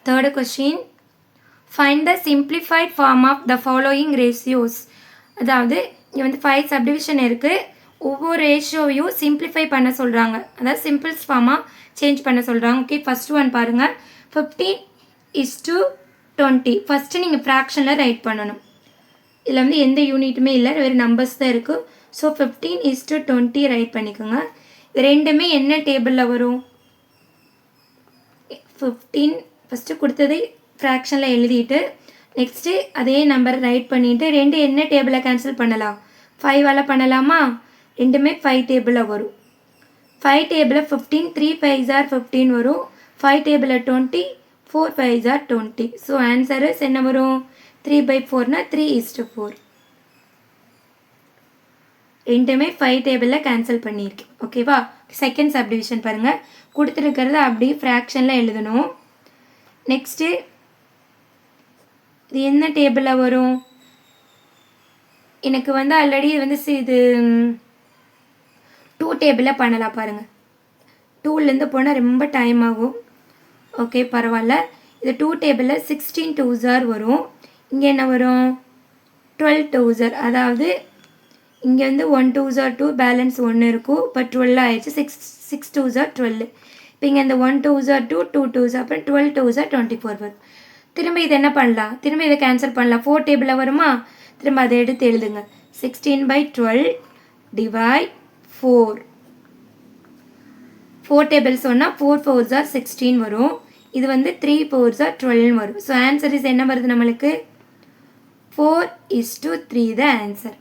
Third question, find the simplified form of the following ratios. அதாவது இங்கே வந்து 5 subdivision இருக்குது. ஒவ்வொரு ரேஷியோவையும் சிம்பிளிஃபை பண்ண சொல்கிறாங்க, அதாவது சிம்பிள்ஸ் ஃபார்மாக சேஞ்ச் பண்ண சொல்கிறாங்க. ஓகே, ஃபஸ்ட் ஒன் பாருங்கள். 15:20. ஃபஸ்ட்டு நீங்கள் ஃப்ராக்ஷனில் ரைட் பண்ணணும். இதில் வந்து எந்த யூனிட்டுமே இல்லை, வெறும் நம்பர்ஸ் தான் இருக்குது. ஸோ 15:20 ரைட் பண்ணிக்கோங்க. இது ரெண்டுமே என்ன டேபிளில் வரும்? 15 ஃபஸ்ட்டு கொடுத்தது ஃப்ராக்ஷனில் எழுதிட்டு நெக்ஸ்ட்டு அதே நம்பரை ரைட் பண்ணிவிட்டு ரெண்டு என்ன டேபிளை கேன்சல் பண்ணலாம்? 5ஆல் பண்ணலாமா? ரெண்டுமே 5 டேபிளில் வரும். 5 டேபிளில் 15, 3 5s are 15 வரும். 5 டேபிளில் 20, 4 5s are 20. ஸோ ஆன்சரஸ் என்ன வரும்? 3/4னா 3:4. ரெண்டுமே 5 டேபிளில் கேன்சல் பண்ணியிருக்கேன். ஓகேவா? செகண்ட் சப்டிவிஷன் பாருங்கள். கொடுத்துருக்கிறத அப்படியே ஃப்ராக்ஷனில் எழுதணும். நெக்ஸ்ட்டு இது என்ன டேபிளில் வரும்? எனக்கு வந்து ஆல்ரெடி இது வந்து இது 2 டேபிளில் பண்ணலாம் பாருங்கள். 2லேருந்து போனால் ரொம்ப டைம் ஆகும். ஓகே, பரவாயில்ல. இது 2 டேபிளில் 16 2s are வரும். இங்கே என்ன வரும்? 12 2s are. அதாவது இங்கே வந்து 1 2s are 2, பேலன்ஸ் 1 இருக்கும். இப்போ 12 ஆயிடுச்சு. 6 2s are 12. இப்போ இங்கே இந்த 1 2s are 2, 2 2s are, அப்புறம் 12 2s are 24 வரும். திரும்ப இது என்ன பண்ணலாம்? திரும்ப இதை கேன்சல் பண்ணலாம். 4 டேபிளில் வருமா? திரும்ப அதை எடுத்து எழுதுங்க. 16/12 divide 4. 4 டேபிள் சொன்னால் 4 4s are 16 வரும். இது வந்து 3 4s are 12 வரும். ஸோ ஆன்சர் இஸ் என்ன வருது நம்மளுக்கு? 4:3 த ஆன்சர்.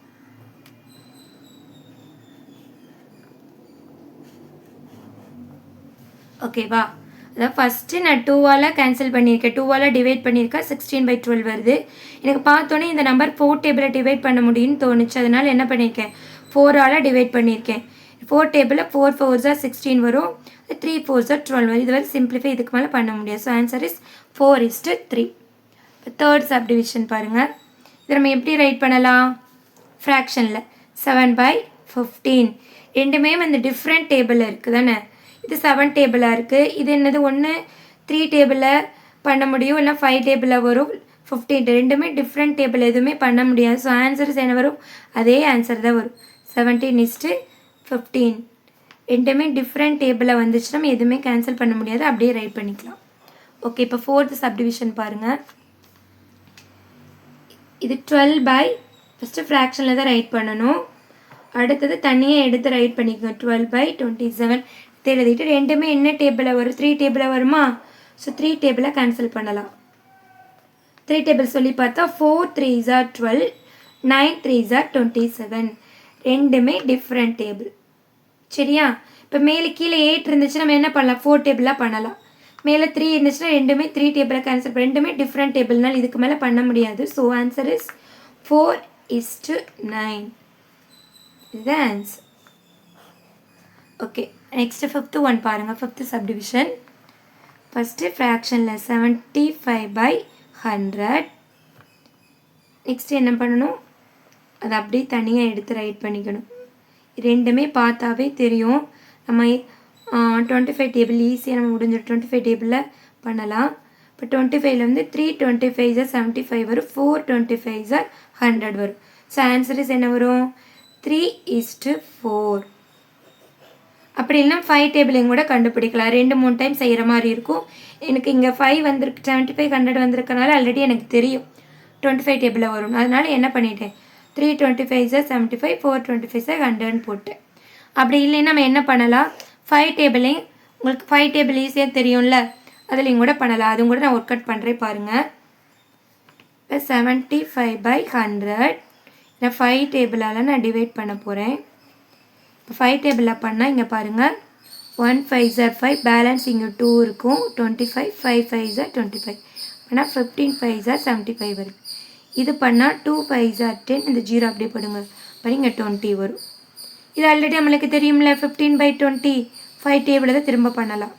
ஓகேவா? அதான் ஃபஸ்ட்டு நான் 2ஆல் கேன்சல் பண்ணியிருக்கேன், 2ஆல் டிவைட் பண்ணியிருக்கேன். 16/12 வருது. எனக்கு பார்த்தோன்னே இந்த நம்பர் 4 டேபிளை டிவைட் பண்ண முடியும்னு தோணுச்சு. அதனால் என்ன பண்ணியிருக்கேன்? 4ஆல் டிவைட் பண்ணியிருக்கேன். 4 டேபிளில் 4 4s are 16 வரும். 3 4s are 12 வரும். இது வரை சிம்பிளிஃபை இதுக்கு மேலே பண்ண முடியாது. So answer is 4:3. Third subdivision பாருங்கள். இதை நம்ம எப்படி ரைட் பண்ணலாம்? ஃப்ராக்ஷனில் 7/15. ரெண்டுமே வந்து டிஃப்ரெண்ட் டேபிளில் இருக்குது தானே. இது 7 டேபிளாக இருக்குது. இது என்னது? ஒன்று 3 டேபிளில் பண்ண முடியும், இல்லை 5 டேபிளில் வரும். 15 ரெண்டுமே டிஃப்ரெண்ட் டேபிள், எதுவுமே பண்ண முடியாது. ஸோ ஆன்சர்ஸ் என்ன வரும்? அதே ஆன்சர் தான் வரும். 17:15. ரெண்டுமே டிஃப்ரெண்ட் டேபிளில் வந்துச்சு. நம்ம எதுவுமே கேன்சல் பண்ண முடியாது, அப்படியே ரைட் பண்ணிக்கலாம். ஓகே, இப்போ ஃபோர்த் சப்டிவிஷன் பாருங்கள். இது 12 ஃபஸ்ட்டு ஃப்ராக்ஷனில் தான் ரைட் பண்ணணும். அடுத்தது தனியாக எடுத்து ரைட் பண்ணிக்கோங்க. 12/27 எழுதிட்டு ரெண்டுமே என்ன டேபிளில் வரும்? 3 டேபிளில் வருமா? ஸோ 3 டேபிளை கேன்சல் பண்ணலாம். 3 டேபிள் சொல்லி பார்த்தா 4 3s are 12, 9 3s are 27. ரெண்டுமே டிஃப்ரெண்ட் டேபிள். சரியா? இப்போ மேலே கீழே 8 இருந்துச்சு, நம்ம என்ன பண்ணலாம்? 4 டேபிளாக பண்ணலாம். மேலே 3 இருந்துச்சுன்னா ரெண்டுமே 3 டேபிளை கேன்சல் பண்ண, ரெண்டுமே டிஃப்ரெண்ட் டேபிள்னால் இதுக்கு மேலே பண்ண முடியாது. So answer is 4:9. இதுதான் ஆன்சர். ஓகே, நெக்ஸ்ட்டு ஃபிஃப்த்து ஒன் பாருங்கள். Fifth subdivision. ஃபஸ்ட்டு ஃப்ராக்ஷனில் 75/100. நெக்ஸ்ட்டு என்ன பண்ணணும்? அதை அப்படியே தனியாக எடுத்து ரைட் பண்ணிக்கணும். ரெண்டுமே பார்த்தாவே தெரியும். நம்ம 25 டேபிள் ஈஸியாக நம்ம முடிஞ்சிடும். 25 டேபிளில் பண்ணலாம். இப்போ 25ல் வந்து 3 25s are 75 வரும். 4 25s are 100 வரும். ஸோ ஆன்சர் இஸ் என்ன வரும்? 3:4. அப்படி இல்லைனா 5 டேபிளையும் கூட கண்டுபிடிக்கலாம். 2-3 டைம் செய்கிற மாதிரி இருக்கும். எனக்கு இங்கே 5 வந்துருக்கு, 75 100 வந்திருக்கனால ஆல்ரெடி எனக்கு தெரியும் 25 டேபிளில் வரும். அதனால் என்ன பண்ணிட்டேன்? 3 25s are 75, 4 25s are 100ன்னு போட்டேன். அப்படி இல்லைன்னா நம்ம என்ன பண்ணலாம்? 5 டேபிளையும், உங்களுக்கு 5 டேபிள் ஈஸியாக தெரியும்ல, அதுலேயும் கூட பண்ணலாம். அதுவும் கூட நான் ஒர்க் அவுட் பண்ணுறேன் பாருங்கள். இப்போ 75/100 இதை 5 டேபிளால் நான் டிவைட் பண்ண போகிறேன். இப்போ 5 டேபிளில் பண்ணால் இங்கே பாருங்கள், 1 5s are 5, பேலன்ஸ் இங்கே 2 இருக்கும். 25 5 5s are 25. ஆனால் 15 5s are 75 வருது. இது பண்ணால் 2 5s are 10, இந்த 0 அப்படியே போடுங்க. அப்புறம் இங்கே 20 வரும். இது ஆல்ரெடி நம்மளுக்கு தெரியும்ல, 15/20. 5 டேபிளில் தான் திரும்ப பண்ணலாம்.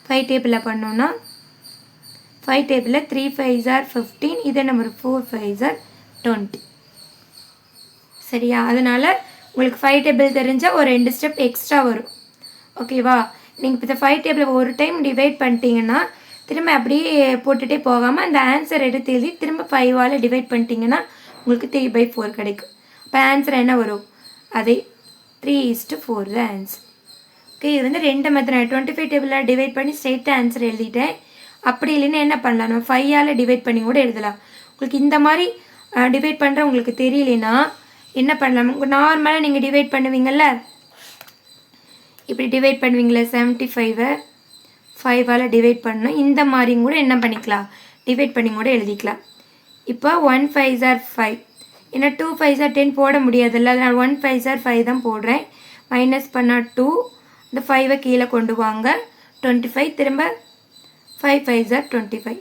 5 டேபிளில் பண்ணோன்னா 5 டேபிளில் 3 5s are 15, இதே நம்பர் 4 5s are 20. சரியா? அதனால் உங்களுக்கு 5 டேபிள் தெரிஞ்சால் ஒரு 2 ஸ்டெப் எக்ஸ்ட்ரா வரும். ஓகேவா? நீங்கள் இப்போ இந்த 5 டேபிளை ஒரு டைம் டிவைட் பண்ணிட்டீங்கன்னா திரும்ப அப்படியே போட்டுகிட்டே போகாமல் அந்த ஆன்சர் எடுத்து எழுதி திரும்ப 5ஆல் டிவைட் பண்ணிட்டீங்கன்னா உங்களுக்கு 3/4 கிடைக்கும். இப்போ ஆன்சர் என்ன வரும்? அதே 3:4 தான் ஆன்சர். ஓகே, இது வந்து 2 மெத்தட். 25 டேபிளில் டிவைட் பண்ணி ஸ்ட்ரெயிட்டாக ஆன்சர் எழுதிட்டேன். அப்படி இல்லைன்னா என்ன பண்ணலாம், நம்ம 5ஆல் டிவைட் பண்ணி கூட எழுதலாம். உங்களுக்கு இந்த மாதிரி டிவைட் பண்ணுற உங்களுக்கு தெரியலனா என்ன பண்ணலாம், நார்மலாக நீங்கள் டிவைட் பண்ணுவீங்கள்ல, இப்படி டிவைட் பண்ணுவீங்களே 75ஐ 5ஆல் டிவைட் பண்ணணும். இந்த மாதிரியும் கூட என்ன பண்ணிக்கலாம், டிவைட் பண்ணி கூட எழுதிக்கலாம். இப்போ 1 5s are 5, ஏன்னா 2 5s are 10 போட முடியாதுல்ல, அதனால் 1 5s are 5 தான் போடுறேன். மைனஸ் பண்ணால் 2, இந்த 5ஐ கீழே கொண்டு வாங்க 25, திரும்ப 5 5s are 25.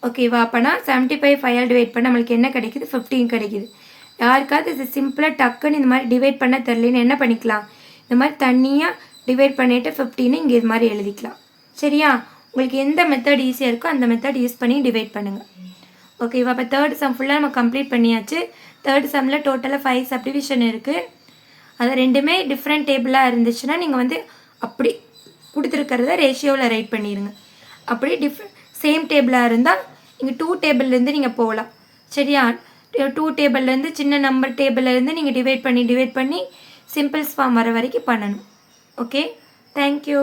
ஓகேவா? அப்போனா 75 5ஆல் டிவைட் பண்ண நம்மளுக்கு என்ன கிடைக்குது, 15 கிடைக்குது. யாருக்காவது இது சிம்பிளாக டக்குன்னு இந்த மாதிரி டிவைட் பண்ண தெரியலன்னு என்ன பண்ணிக்கலாம், இந்த மாதிரி தனியாக டிவைட் பண்ணிவிட்டு 15 இங்கே இது மாதிரி எழுதிக்கலாம். சரியா? உங்களுக்கு எந்த மெத்தட் ஈஸியாக இருக்கோ அந்த மெத்தட் யூஸ் பண்ணி டிவைட் பண்ணுங்கள். ஓகேவா? அப்போ தேர்ட் சம் ஃபுல்லாக நம்ம கம்ப்ளீட் பண்ணியாச்சு. தேர்ட் சம்மில் டோட்டலாக 5 சப்டிவிஷன் இருக்குது. அது ரெண்டுமே டிஃப்ரெண்ட் டேபிளாக இருந்துச்சுன்னா நீங்கள் வந்து அப்படி கொடுத்துருக்கிறத ரேஷியோவில் ரைட் பண்ணிடுங்க. அப்படி சேம் டேபிளாக இருந்தால் இங்கே 2 டேபிள்லேருந்து நீங்கள் போகலாம். சரியா? 2 டேபிள்லேருந்து சின்ன நம்பர் டேபிள்லேருந்து நீங்கள் டிவைட் பண்ணி சிம்பிள்ஸ் ஃபார்ம் வர வரைக்கும் பண்ணணும். Okay, thank you.